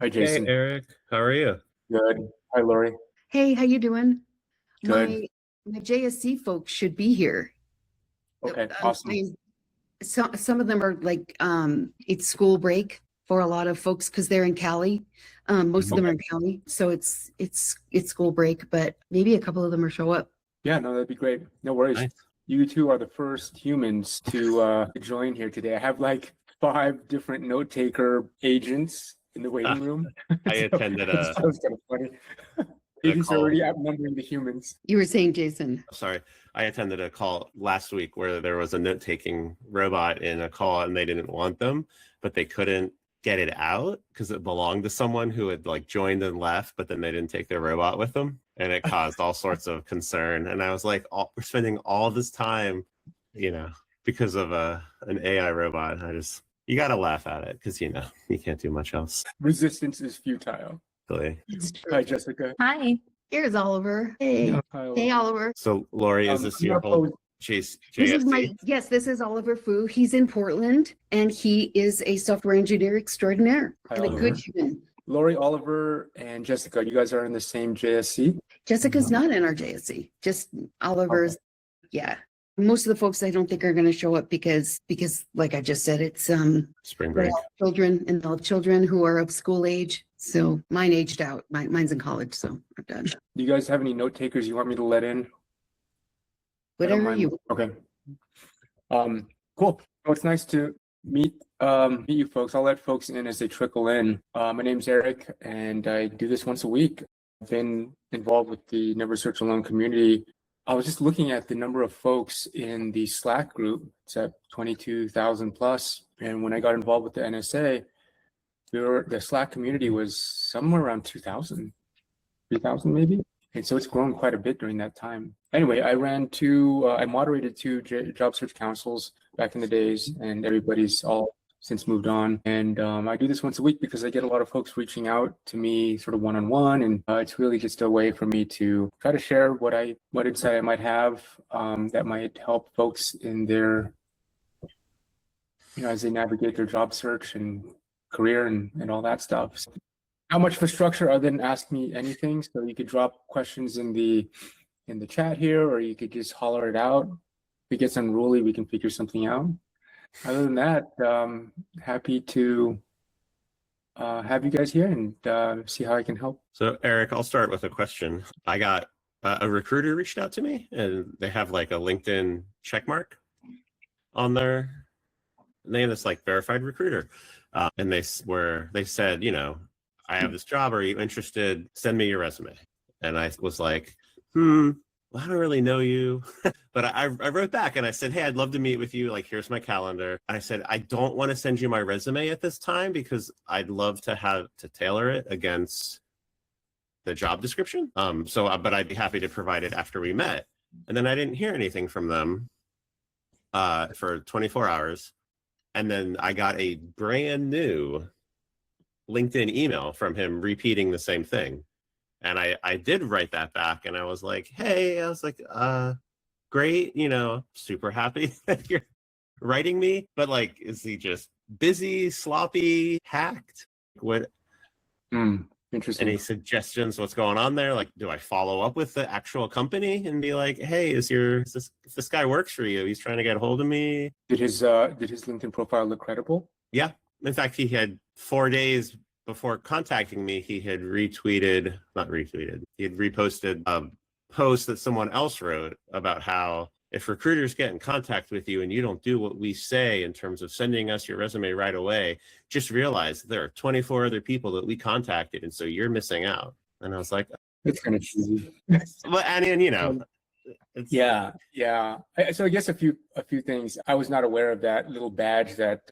Hi, Hey, Jason. Eric. How are you? Good. Hi, Lori. Hey, how you doing? Good. My JSC folks should be here. Okay, awesome. Some of them are like it's school break for a lot of folks because they're in Cali. Most of them are in Cali, so it's school break, but maybe a couple of them will show up. Yeah, no, that'd be great. No worries. Nice. You two are the first humans to join here today. I have like 5 different note taker agents in the waiting room. I attended a That was kind of funny. Agents are call. already outnumbering the humans. You were saying, Jason. Sorry, I attended a call last week where there was a note-taking robot in a call and they didn't want them, but they couldn't get it out because it belonged to someone who had like joined and left, but then they didn't take their robot with them, and it caused all sorts of concern. And I was like, we're spending all this time, because of an AI robot. You got to laugh at it because you can't do much else. Resistance is futile. Really. Hi, Jessica. Hi. Here's Oliver. Hey, Hi, hey, Oliver. So, Lori, is this your whole JSC? This is Oliver Fu. He's in Portland, and he is a software engineer extraordinaire and a good human. Lori, Oliver, and Jessica, you guys are in the same JSC? Jessica's not in our JSC. Just Oliver's. Okay. Yeah. Most of the folks I don't think are going to show up because like I just said, it's spring break. Children and they'll have children who are of school age. So mine aged out. Mine's in college, so I'm done. Do you guys have any note takers you want me to let in? Whatever you. Okay. Cool. Well, it's nice to meet you folks. I'll let folks in as they trickle in. My name's Eric, and I do this once a week. I've been involved with the Never Search Alone community. I was just looking at the number of folks in the Slack group. It's at 22,000 plus. And when I got involved with the NSA, the Slack community was somewhere around 2,000, 3,000 maybe. And so it's grown quite a bit during that time. Anyway, I moderated 2 job search councils back in the days, and everybody's all since moved on. And I do this once a week because I get a lot of folks reaching out to me sort of one-on-one, and it's really just a way for me to try to share what insight I might have that might help folks in their, as they navigate their job search and career and all that stuff. So, how much for structure? Other than ask me anything, so you could drop questions in the chat here, or you could just holler it out. If it gets unruly, we can figure something out. Other than that, happy to have you guys here and see how I can help. So, Eric, I'll start with a question. I got a recruiter reached out to me, and they have like a LinkedIn check mark on their name that's like verified recruiter. And they said, I have this job. Are you interested? Send me your resume. And I was like, well, I don't really know you. But I wrote back and I said, hey, I'd love to meet with you. Like, here's my calendar. And I said, I don't want to send you my resume at this time because I'd love to tailor it against the job description. But I'd be happy to provide it after we met. And then I didn't hear anything from them for 24 hours. And then I got a brand new LinkedIn email from him repeating the same thing. And I did write that back, and I was like, hey, great, super happy that you're writing me. But like, is he just busy, sloppy, hacked? What? Interesting. Any suggestions? What's going on there? Like, do I follow up with the actual company and be like, hey, if this guy works for you, he's trying to get a hold of me? Did his LinkedIn profile look credible? Yeah. In fact, he had 4 days before contacting me, he had reposted a post that someone else wrote about how if recruiters get in contact with you and you don't do what we say in terms of sending us your resume right away, just realize there are 24 other people that we contacted, and so you're missing out. And I was like, it's kind of cheesy. Well, and yeah. So I guess a few things. I was not aware of that little badge that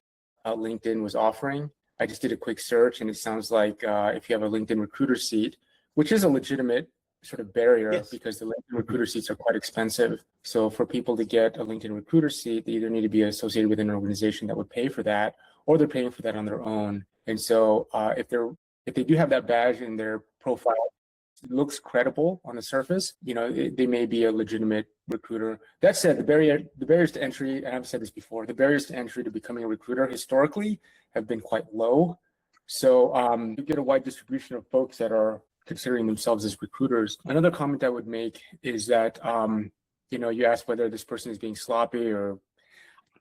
LinkedIn was offering. I just did a quick search, and it sounds like if you have a LinkedIn recruiter seat, which is a legitimate sort of barrier, yes, because the LinkedIn recruiter seats are quite expensive. So for people to get a LinkedIn recruiter seat, they either need to be associated with an organization that would pay for that, or they're paying for that on their own. And so if they do have that badge in their profile, it looks credible on the surface, they may be a legitimate recruiter. That said, the barriers to entry, and I've said this before, the barriers to entry to becoming a recruiter historically have been quite low. So you get a wide distribution of folks that are considering themselves as recruiters. Another comment I would make is that, you asked whether this person is being sloppy or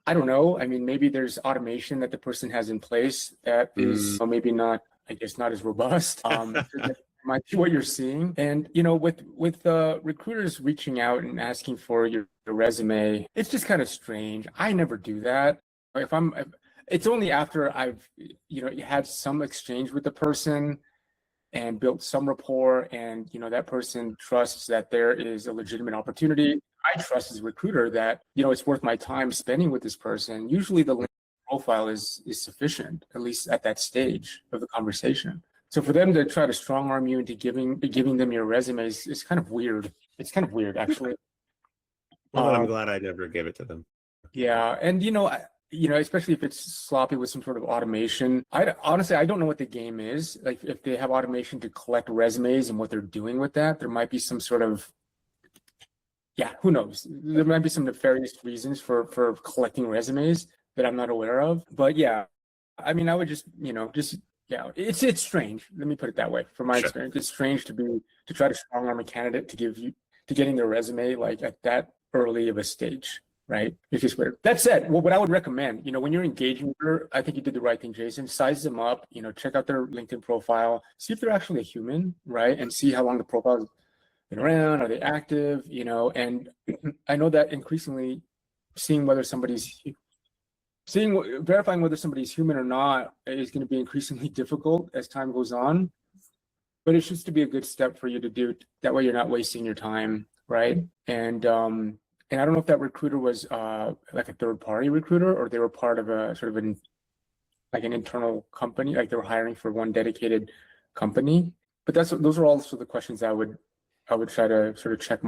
I don't know. I mean, maybe there's automation that the person has in place that is maybe not, I guess, not as robust. That might be what you're seeing. And, with recruiters reaching out and asking for your resume, it's just kind of strange. I never do that. It's only after I've, had some exchange with the person and built some rapport and, that person trusts that there is a legitimate opportunity. I trust as a recruiter that, it's worth my time spending with this person. Usually the LinkedIn profile is sufficient, at least at that stage of the conversation. So for them to try to strong arm you into giving them your resumes is kind of weird. It's kind of weird, actually. Well, I'm glad I never gave it to them. Yeah. And, especially if it's sloppy with some sort of automation. Honestly, I don't know what the game is. Like if they have automation to collect resumes and what they're doing with that, there might be some sort of, who knows? There might be some nefarious reasons for collecting resumes that I'm not aware of. But I mean, I would just, it's strange. Let me put it that way. From my experience, it's strange to try to strong arm a candidate to getting their resume like at that early of a stage. Right? It's just weird. That said, what I would recommend, when you're engaging with her, I think you did the right thing, Jason. Size them up, check out their LinkedIn profile, see if they're actually a human, right? And see how long the profile has been around, are they active, and I know that increasingly verifying whether somebody's human or not is going to be increasingly difficult as time goes on. But it's just to be a good step for you to do. That way you're not wasting your time, right? And I don't know if that recruiter was like a third-party recruiter or they were part of a sort of an internal company, like they were hiring for one dedicated company. But those are also the questions I would try to sort of check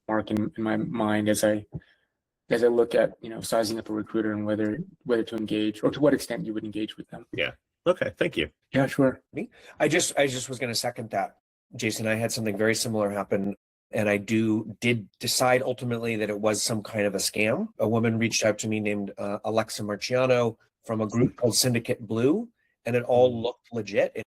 mark in my mind as I look at sizing up a recruiter and whether to engage or to what extent you would engage with them. Yeah. Okay. Thank you. Yeah, sure. I just was going to second that, Jason. I had something very similar happen. And I did decide ultimately that it was some kind of a scam. A woman reached out to me named Alexa Marciano from a group called Syndicate Blue, and it all looked legit.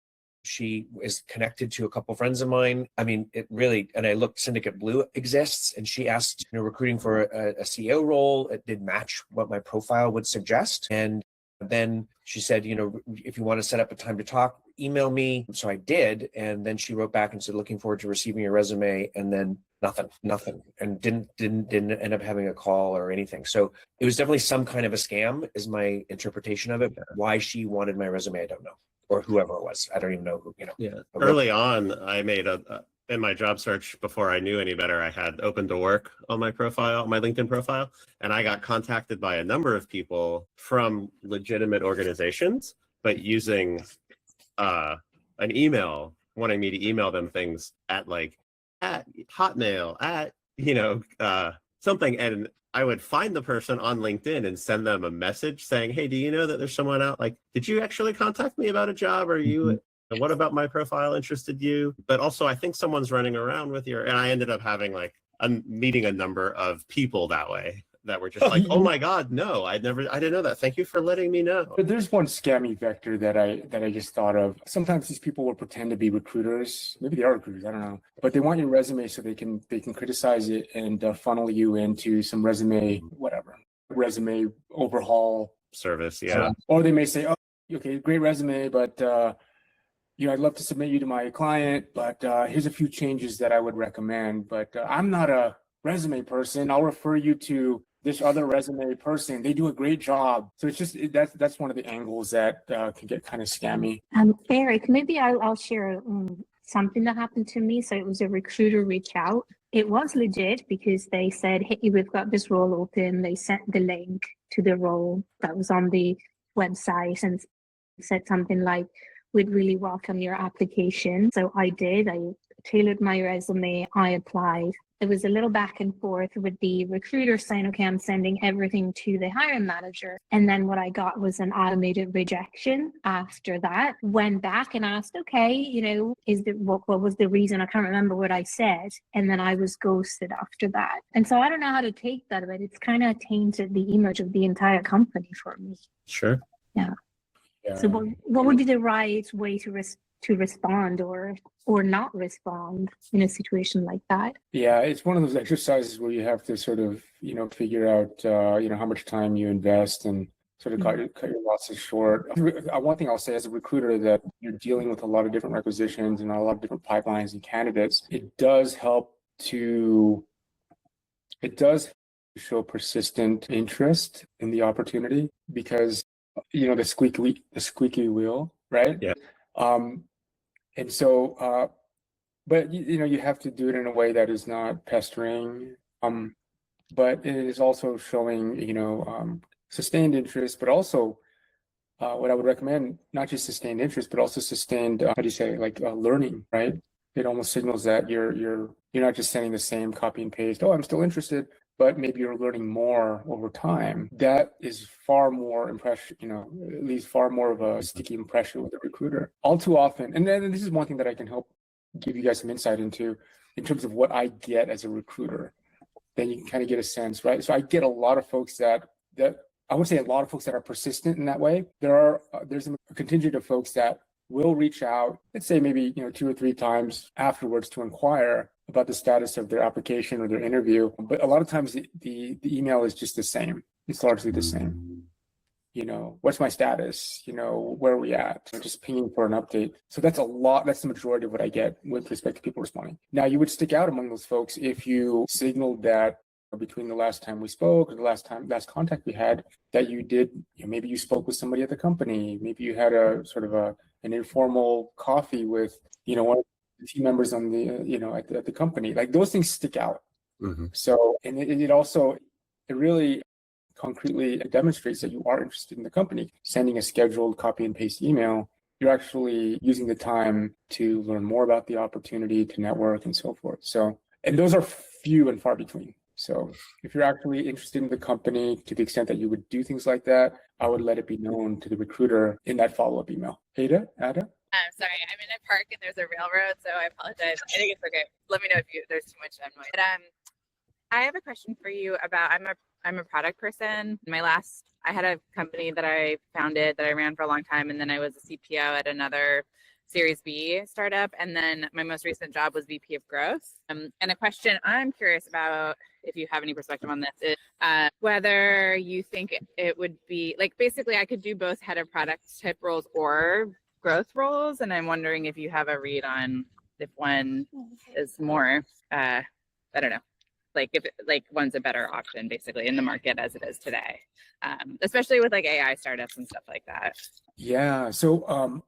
She is connected to a couple of friends of mine. I mean, it really, and I looked, Syndicate Blue exists, and she asked, recruiting for a CEO role. It did match what my profile would suggest. And then she said, if you want to set up a time to talk, email me. So I did. And then she wrote back and said, looking forward to receiving your resume. And then nothing. And didn't end up having a call or anything. So it was definitely some kind of a scam is my interpretation of it. Why she wanted my resume, I don't know. Or whoever it was. I don't even know who, Yeah. Early on, I made in my job search, before I knew any better, I had open to work on my profile, my LinkedIn profile, and I got contacted by a number of people from legitimate organizations, but using an email, wanting me to email them things at Hotmail, at something, and I would find the person on LinkedIn and send them a message saying, "Hey, do you know that there's someone out? Did you actually contact me about a job? Are you?" And what about my profile interested you? But also, I think someone's running around with and I ended up having meeting a number of people that way that were just oh my God, no, I didn't know that. Thank you for letting me know. But there's one scammy vector that I just thought of. Sometimes these people will pretend to be recruiters. Maybe they are recruiters, I don't know. But they want your resume so they can criticize it and funnel you into some resume overhaul service. Yeah. Or they may say, oh, okay, great resume, but I'd love to submit you to my client, but here's a few changes that I would recommend. But I'm not a resume person. I'll refer you to this other resume person. They do a great job. So it's just that's one of the angles that can get kind of scammy. Eric, maybe I'll share something that happened to me. So it was a recruiter reach out. It was legit because they said, "Hey, we've got this role open." They sent the link to the role that was on the website and said something like, "We'd really welcome your application." So I did. I tailored my resume. I applied. There was a little back and forth with the recruiter saying, "Okay, I'm sending everything to the hiring manager." And then what I got was an automated rejection after that. Went back and asked, "Okay, what was the reason?" I can't remember what I said. And then I was ghosted after that. And so I don't know how to take that, but it's kind of tainted the image of the entire company for me. Sure. Yeah. So what would be the right way to respond or not respond in a situation like that? Yeah, it's one of those exercises where you have to sort of, figure out, how much time you invest and sort of cut your losses short. One thing I'll say as a recruiter that you're dealing with a lot of different requisitions and a lot of different pipelines and candidates, it does show persistent interest in the opportunity because, the squeaky wheel, right? Yeah. And so, but you have to do it in a way that is not pestering. But it is also showing, sustained interest, but also what I would recommend, not just sustained interest, but also sustained, learning, right? It almost signals that you're not just sending the same copy and paste. Oh, I'm still interested, but maybe you're learning more over time. That is far more it leaves far more of a sticky impression with the recruiter. All too often, and then this is one thing that I can help give you guys some insight into in terms of what I get as a recruiter. Then you can kind of get a sense, right? So I get a lot of folks that I would say a lot of folks that are persistent in that way. There's a contingent of folks that will reach out, let's say maybe 2 or 3 times afterwards to inquire about the status of their application or their interview. But a lot of times the email is just the same. It's largely the same. What's my status? Where are we at? Just pinging for an update. So that's the majority of what I get with respect to people responding. Now, you would stick out among those folks if you signaled that between the last time we spoke or the last contact we had, that you did, maybe you spoke with somebody at the company, maybe you had a sort of an informal coffee with, one of the team members on the, at the company. Like those things stick out. Mm-hmm. So, and it really concretely demonstrates that you are interested in the company. Sending a scheduled copy and paste email, you're actually using the time to learn more about the opportunity, to network and so forth. So, and those are few and far between. So if you're actually interested in the company to the extent that you would do things like that, I would let it be known to the recruiter in that follow-up email. Ada? I'm sorry, I'm in a park and there's a railroad, so I apologize. I think it's okay. Let me know if there's too much noise. But I have a question for you about I'm a product person. I had a company that I founded that I ran for a long time, and then I was a CPO at another Series B startup, and then my most recent job was VP of Growth. And a question I'm curious about, if you have any perspective on this, is whether you think it would be basically I could do both head of product type roles or growth roles, and I'm wondering if you have a read on if one is more I don't know, if one's a better option basically in the market as it is today, especially with AI startups and stuff like that. Yeah. So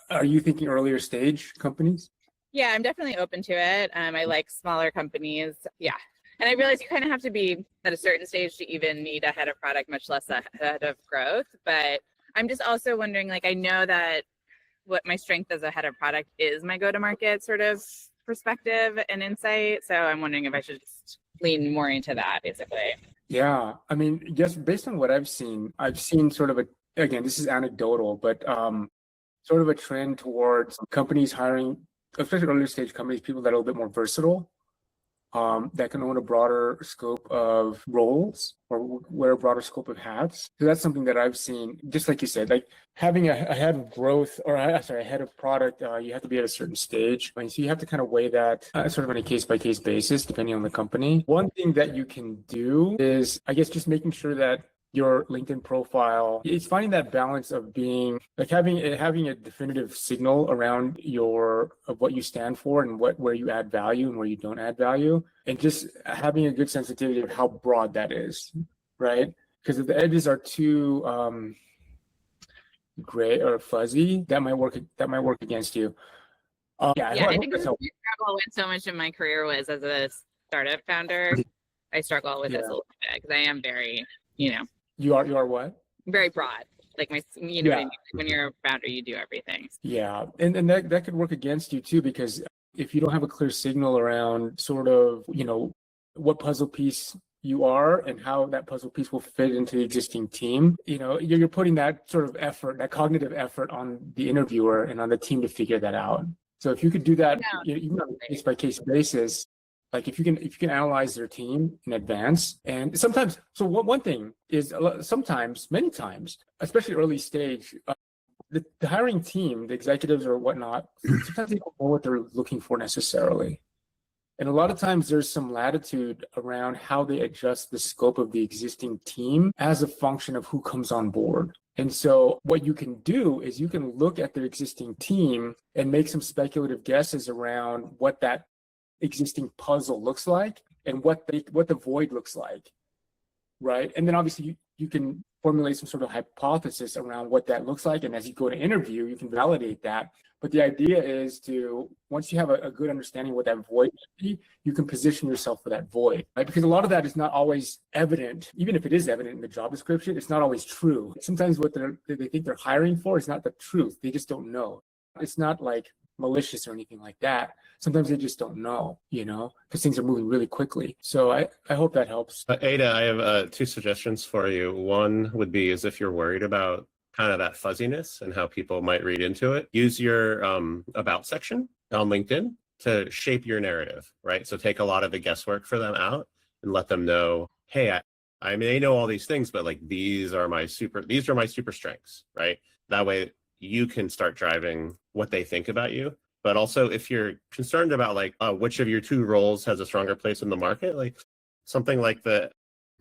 are you thinking earlier stage companies? Yeah, I'm definitely open to it. I like smaller companies. Yeah. And I realize you kind of have to be at a certain stage to even need a head of product, much less a head of growth. But I'm just also wondering, I know that what my strength as a head of product is my go-to-market sort of perspective and insight. So I'm wondering if I should just lean more into that, basically. Yeah. I mean, just based on what I've seen sort of again, this is anecdotal, but sort of a trend towards companies hiring, especially earlier stage companies, people that are a little bit more versatile, that can own a broader scope of roles or wear a broader scope of hats. So that's something that I've seen, just like you said, having a head of growth or a head of product, you have to be at a certain stage. And so you have to kind of weigh that sort of on a case by case basis, depending on the company. One thing that you can do is, I guess, just making sure that your LinkedIn profile, it's finding that balance of being having a definitive signal around of what you stand for and where you add value and where you don't add value, and just having a good sensitivity of how broad that is, right? Because if the edges are too gray or fuzzy, that might work against you. I think the struggle with so much of my career was as a startup founder. I struggle with this a little bit because I am very, You are what? Very broad. What I mean? When you're a founder, you do everything. Yeah. And that could work against you too, because if you don't have a clear signal around sort of, what puzzle piece you are and how that puzzle piece will fit into the existing team, you're putting that sort of effort, that cognitive effort on the interviewer and on the team to figure that out. So if you could do that, even on a case by case basis, if you can analyze their team in advance, and sometimes, so one thing is sometimes, many times, especially early stage, the hiring team, the executives or whatnot, sometimes they don't know what they're looking for necessarily. And a lot of times there's some latitude around how they adjust the scope of the existing team as a function of who comes on board. And so what you can do is you can look at their existing team and make some speculative guesses around what that existing puzzle looks like and what the void looks like, right? And then obviously you can formulate some sort of hypothesis around what that looks like. And as you go to interview, you can validate that. But the idea is to, once you have a good understanding of what that void should be, you can position yourself for that void, right? Because a lot of that is not always evident. Even if it is evident in the job description, it's not always true. Sometimes what they think they're hiring for is not the truth. They just don't know. It's not like malicious or anything like that. Sometimes they just don't know, because things are moving really quickly. So I hope that helps. Ada, I have 2 suggestions for you. One would be is if you're worried about kind of that fuzziness and how people might read into it, use your about section on LinkedIn to shape your narrative, right? So take a lot of the guesswork for them out and let them know, hey, I may know all these things, but like these are my super strengths, right? That way you can start driving what they think about you. But also if you're concerned about like which of your 2 roles has a stronger place in the market, like something like the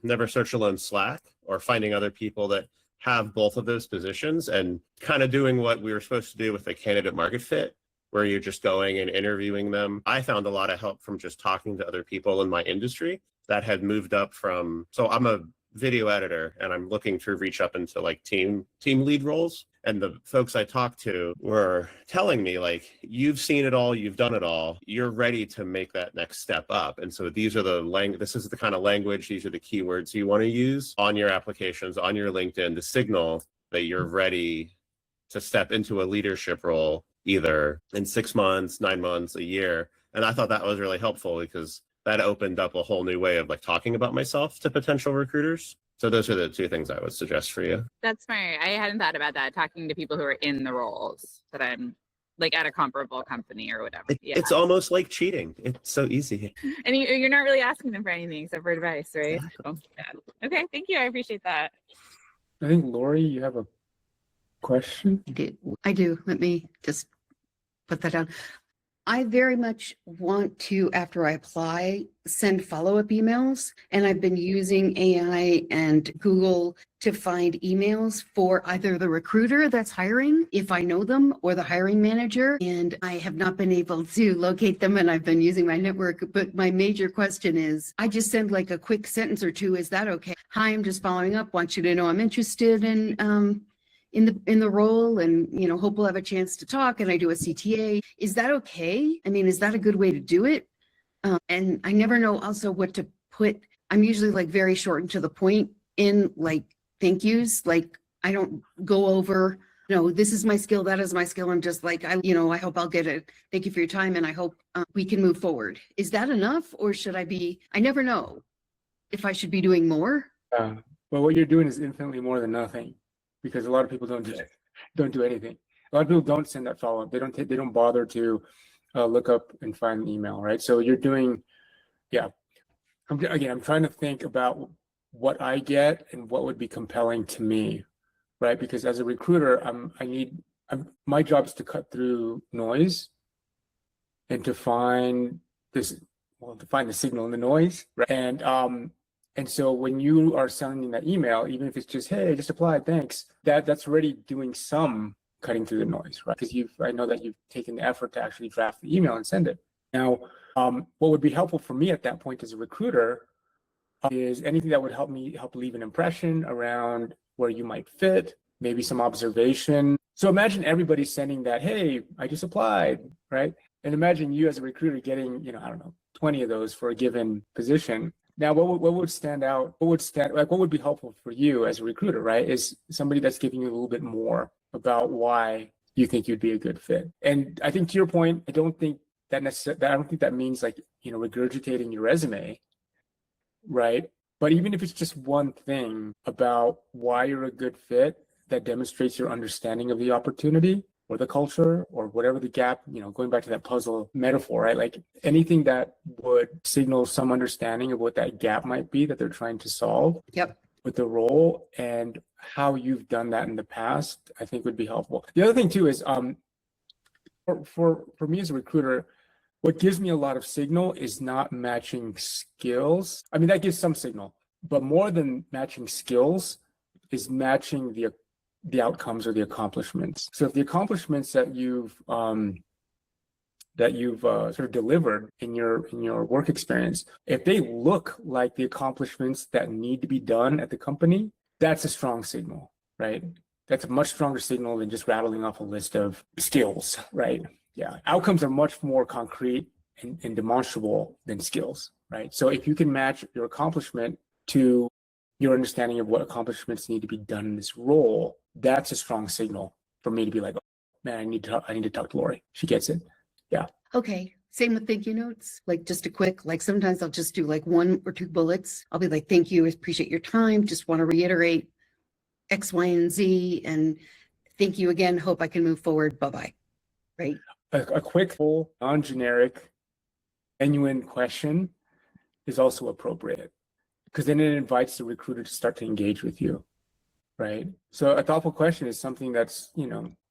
never search alone Slack, or finding other people that have both of those positions and kind of doing what we were supposed to do with the candidate market fit, where you're just going and interviewing them. I found a lot of help from just talking to other people in my industry that had moved up from, so I'm a video editor and I'm looking to reach up into like team lead roles. And the folks I talked to were telling me like, you've seen it all, you've done it all, you're ready to make that next step up. And so these are this is the kind of language, these are the keywords you want to use on your applications, on your LinkedIn to signal that you're ready to step into a leadership role, either in 6 months, 9 months, a year. And I thought that was really helpful because that opened up a whole new way of like talking about myself to potential recruiters. So those are the 2 things I would suggest for you. That's smart. I hadn't thought about that, talking to people who are in the roles that I'm like at a comparable company or whatever. It's almost like cheating. It's so easy. And you're not really asking them for anything except for advice, right? So, yeah. Okay, thank you. I appreciate that. I think, Lori, you have a question? I do. Let me just put that down. I very much want to, after I apply, send follow-up emails. And I've been using AI and Google to find emails for either the recruiter that's hiring, if I know them, or the hiring manager. And I have not been able to locate them, and I've been using my network. But my major question is, I just send like a quick sentence or 2. Is that okay? Hi, I'm just following up. Want you to know I'm interested in the role, and hope we'll have a chance to talk, and I do a CTA. Is that okay? I mean, is that a good way to do it? And I never know also what to put. I'm usually like very short and to the point in like thank yous. Like I don't go over, this is my skill, that is my skill. I'm just like, I hope I'll get it. Thank you for your time, and I hope we can move forward. Is that enough, or should I never know if I should be doing more. Well, what you're doing is infinitely more than nothing. Because a lot of people don't do anything. A lot of people don't send that follow-up. They don't bother to look up and find an email, right? So you're doing, I'm trying to think about what I get and what would be compelling to me, right? Because as a recruiter, my job is to cut through noise and to find the signal in the noise, right? And so when you are sending that email, even if it's just, hey, I just applied, thanks, that's already doing some cutting through the noise, right? Because I know that you've taken the effort to actually draft the email and send it. Now, what would be helpful for me at that point as a recruiter is anything that would help leave an impression around where you might fit, maybe some observation. So imagine everybody sending that, hey, I just applied, right? And imagine you as a recruiter getting, 20 of those for a given position. Now, what would stand out? What would be helpful for you as a recruiter, right? Is somebody that's giving you a little bit more about why you think you'd be a good fit. And I think to your point, I don't think that means like, regurgitating your resume, right? But even if it's just one thing about why you're a good fit that demonstrates your understanding of the opportunity or the culture or whatever the gap, going back to that puzzle metaphor, right? Like anything that would signal some understanding of what that gap might be that they're trying to solve. Yep. with the role and how you've done that in the past, I think would be helpful. The other thing too is for me as a recruiter, what gives me a lot of signal is not matching skills. I mean, that gives some signal, but more than matching skills is matching the outcomes or the accomplishments. So if the accomplishments that you've sort of delivered in your work experience, if they look like the accomplishments that need to be done at the company, that's a strong signal, right? That's a much stronger signal than just rattling off a list of skills, right? Yeah, outcomes are much more concrete and demonstrable than skills, right? So if you can match your accomplishment to your understanding of what accomplishments need to be done in this role, that's a strong signal for me to be like, oh, man, I need to talk to Lori. She gets it. Yeah. Okay. Same with thank you notes. Like just a quick, like sometimes I'll just do like 1 or 2 bullets. I'll be like, thank you, I appreciate your time. Just want to reiterate X, Y, and Z. And thank you again. Hope I can move forward. Bye-bye. Right. A quick, full, non-generic, genuine question is also appropriate because then it invites the recruiter to start to engage with you, right? So a thoughtful question is something that's,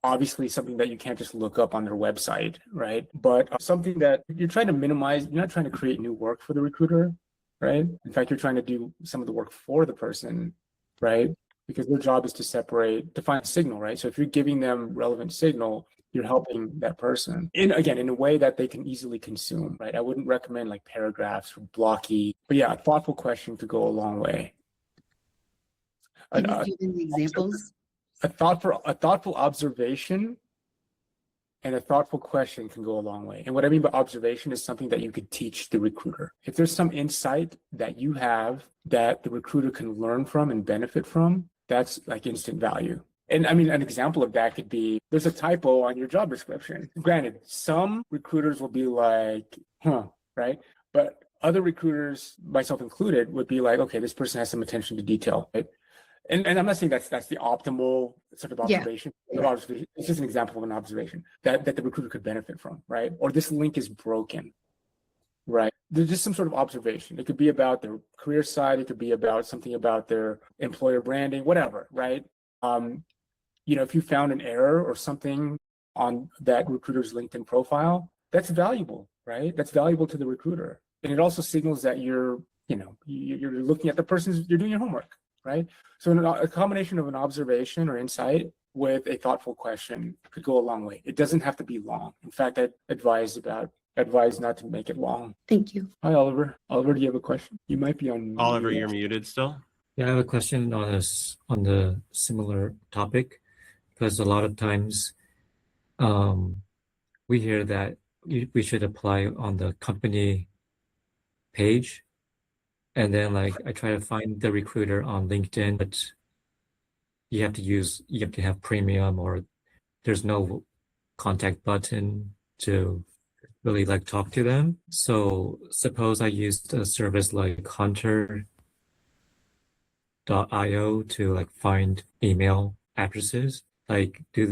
obviously something that you can't just look up on their website, right? But something that you're trying to minimize, you're not trying to create new work for the recruiter, right? In fact, you're trying to do some of the work for the person, right? Because their job is to find a signal, right? So if you're giving them relevant signal, you're helping that person in a way that they can easily consume, right? I wouldn't recommend like paragraphs or blocky, but yeah, a thoughtful question could go a long way. Can you give me examples? A thoughtful observation and a thoughtful question can go a long way. And what I mean by observation is something that you could teach the recruiter. If there's some insight that you have that the recruiter can learn from and benefit from, that's like instant value. And I mean, an example of that could be there's a typo on your job description. Granted, some recruiters will be like, right? But other recruiters, myself included, would be like, okay, this person has some attention to detail, right? And I'm not saying that's the optimal sort of observation. Yeah. It's just an example of an observation that the recruiter could benefit from, right? Or this link is broken, right? There's just some sort of observation. It could be about their career side. It could be about something about their employer branding, whatever, right? If you found an error or something on that recruiter's LinkedIn profile, that's valuable, right? That's valuable to the recruiter. And it also signals that you're looking at the person's, you're doing your homework, right? So a combination of an observation or insight with a thoughtful question could go a long way. It doesn't have to be long. In fact, I'd advise not to make it long. Thank you. Hi, Oliver. Oliver, do you have a question? You might be on. Oliver, you're muted still. Yeah, I have a question on the similar topic, because a lot of times we hear that we should apply on the company page, and then like I try to find the recruiter on LinkedIn, but you have to have premium, or there's no contact button to really like talk to them. So suppose I used a service like Hunter.io to like find email addresses. Like, do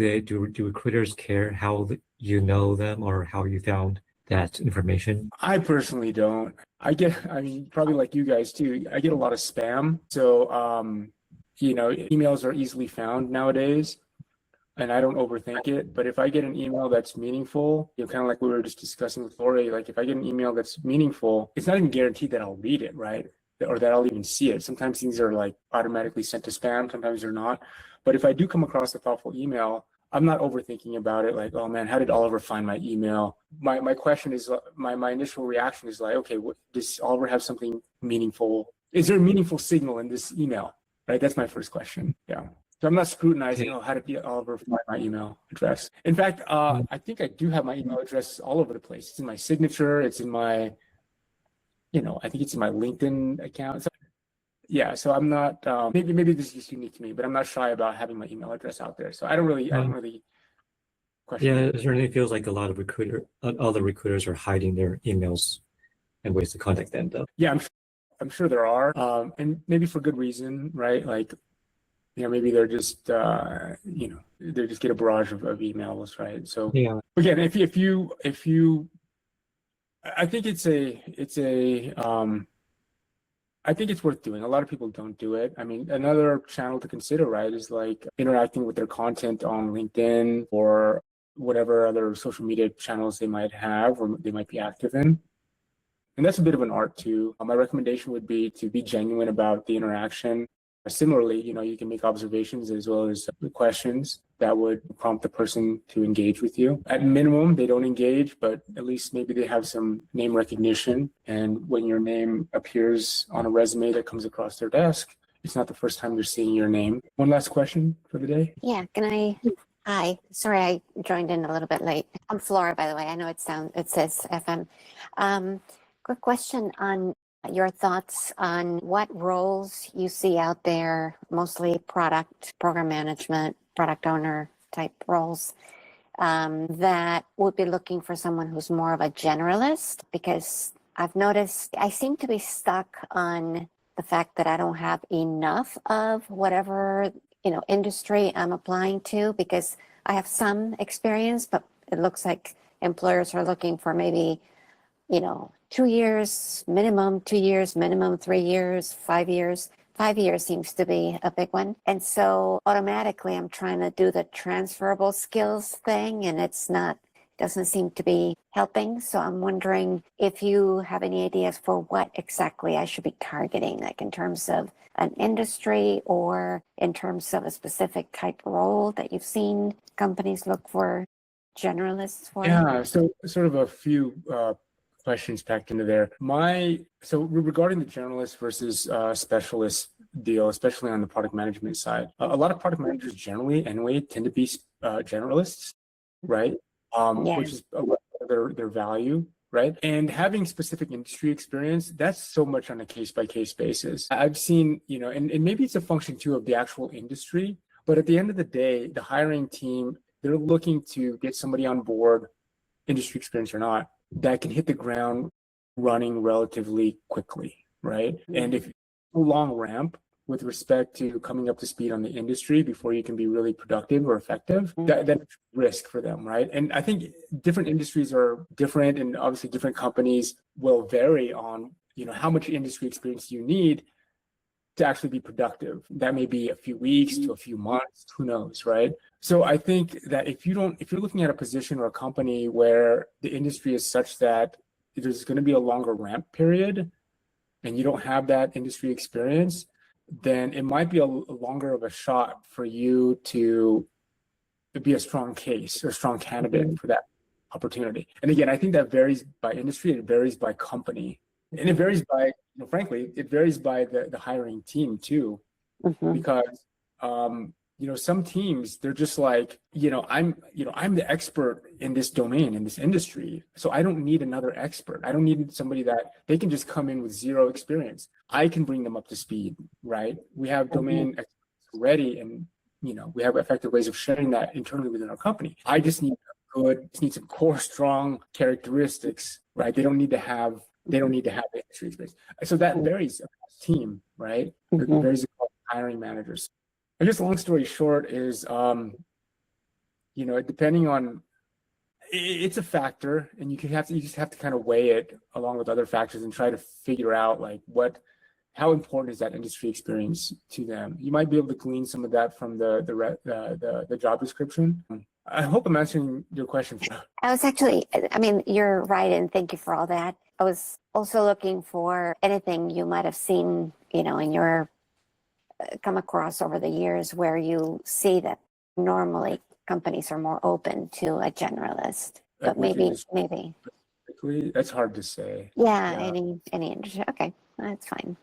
recruiters care how you know them or how you found that information? I personally don't. Probably like you guys too, I get a lot of spam. So, emails are easily found nowadays, and I don't overthink it. But if I get an email that's meaningful, kind of like we were just discussing with Lori, like if I get an email that's meaningful, it's not even guaranteed that I'll read it, right? Or that I'll even see it. Sometimes things are like automatically sent to spam, sometimes they're not. But if I do come across a thoughtful email, I'm not overthinking about it. Like, oh man, how did Oliver find my email? My question is, my initial reaction is like, okay, does Oliver have something meaningful? Is there a meaningful signal in this email? Right, that's my first question. Yeah. So I'm not scrutinizing, how did Oliver find my email address? In fact, I think I do have my email address all over the place. It's in my signature. It's in my, I think it's in my LinkedIn account. So, yeah, so I'm not, maybe this is just unique to me, but I'm not shy about having my email address out there. So I don't really question. Yeah, it certainly feels like all the recruiters are hiding their emails and ways to contact them though. Yeah, I'm sure there are, and maybe for good reason, right? Like, maybe they're just, they just get a barrage of emails, right? So yeah, again, if you, I think it's a I think it's worth doing. A lot of people don't do it. I mean, another channel to consider, right, is like interacting with their content on LinkedIn or whatever other social media channels they might have or they might be active in. And that's a bit of an art too. My recommendation would be to be genuine about the interaction. Similarly, you can make observations as well as questions that would prompt the person to engage with you. At minimum, they don't engage, but at least maybe they have some name recognition. And when your name appears on a resume that comes across their desk, it's not the first time they're seeing your name. One last question for the day. Yeah, hi, sorry I joined in a little bit late. I'm Flora, by the way. I know it says FM. Quick question on your thoughts on what roles you see out there, mostly product, program management, product owner type roles, that would be looking for someone who's more of a generalist, because I've noticed I seem to be stuck on the fact that I don't have enough of whatever, industry I'm applying to, because I have some experience, but it looks like employers are looking for maybe 2 years, minimum 2 years, minimum 3 years, 5 years. 5 years seems to be a big one. And so automatically I'm trying to do the transferable skills thing, and doesn't seem to be helping. So I'm wondering if you have any ideas for what exactly I should be targeting, like in terms of an industry or in terms of a specific type of role that you've seen companies look for generalists for. Yeah, so sort of a few questions packed into there. So regarding the generalist versus specialist deal, especially on the product management side, a lot of product managers generally anyway tend to be generalists, right? Which is their value, right? And having specific industry experience, that's so much on a case-by-case basis. I've seen, and maybe it's a function too of the actual industry, but at the end of the day, the hiring team, they're looking to get somebody on board, industry experience or not, that can hit the ground running relatively quickly, right? And if a long ramp with respect to coming up to speed on the industry before you can be really productive or effective, that's risk for them, right? And I think different industries are different, and obviously different companies will vary on, how much industry experience you need to actually be productive. That may be a few weeks to a few months, who knows, right? So I think that if you're looking at a position or a company where the industry is such that there's going to be a longer ramp period and you don't have that industry experience, then it might be a longer of a shot for you to be a strong case or strong candidate for that opportunity. And again, I think that varies by industry, it varies by company, and it varies by, frankly, it varies by the hiring team too, because some teams, they're just like, I'm the expert in this domain, in this industry, so I don't need another expert. I don't need somebody that they can just come in with zero experience. I can bring them up to speed, right? We have domain experts already, and we have effective ways of sharing that internally within our company. I just need some core strong characteristics, right? They don't need to have the industry experience. So that varies across team, right? It varies across hiring managers. I guess long story short is, depending on, it's a factor, and you just have to kind of weigh it along with other factors and try to figure out like how important is that industry experience to them. You might be able to glean some of that from the job description. I hope I'm answering your question. You're right, and thank you for all that. I was also looking for anything you might have seen, in your come across over the years where you see that normally companies are more open to a generalist, but maybe that's hard to say. Any industry. Okay, that's fine.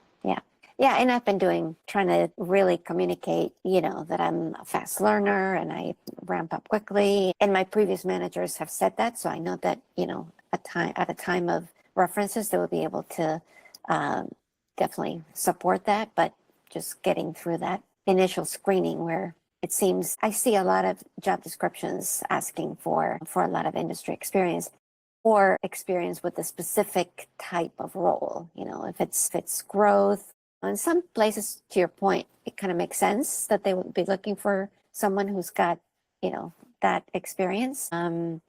Yeah, and I've been trying to really communicate, that I'm a fast learner and I ramp up quickly. And my previous managers have said that, so I know that, at a time of references, they will be able to definitely support that. But just getting through that initial screening where it seems I see a lot of job descriptions asking for a lot of industry experience or experience with a specific type of role, if it's growth. In some places, to your point, it kind of makes sense that they would be looking for someone who's got, that experience. And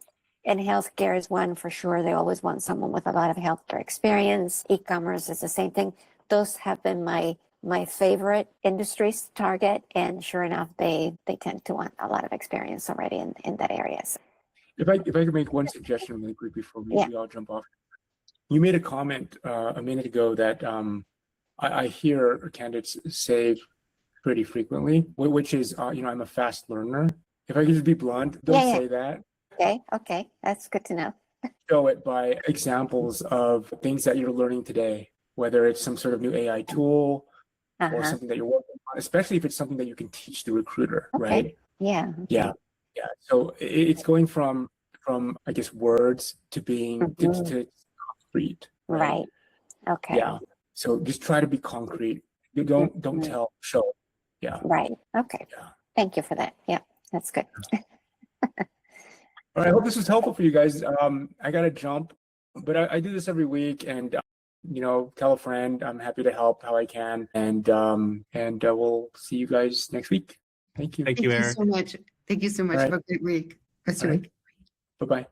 healthcare is one for sure. They always want someone with a lot of healthcare experience. E-commerce is the same thing. those have been my favorite industries to target, and sure enough, they tend to want a lot of experience already in that area. So, If I could make one suggestion really quick before we all jump off. You made a comment a minute ago that I hear candidates say pretty frequently, which is, I'm a fast learner. If I could just be blunt, don't say that. okay, that's good to know. Show it by examples of things that you're learning today, whether it's some sort of new AI tool or something that you're working on, especially if it's something that you can teach the recruiter, right? Yeah. Yeah. So it's going from I guess words to being to concrete. Right. Okay. Yeah. So just try to be concrete. You don't tell, show. Yeah. Right. Okay. Yeah. Thank you for that. Yeah, that's good. All right. I hope this was helpful for you guys. I gotta jump, but I do this every week, and tell a friend. I'm happy to help how I can, and we'll see you guys next week. Thank you. Thank you, Eric. so much. Thank you so much. All right. Have a great week. Rest of All your right. week. Bye-bye.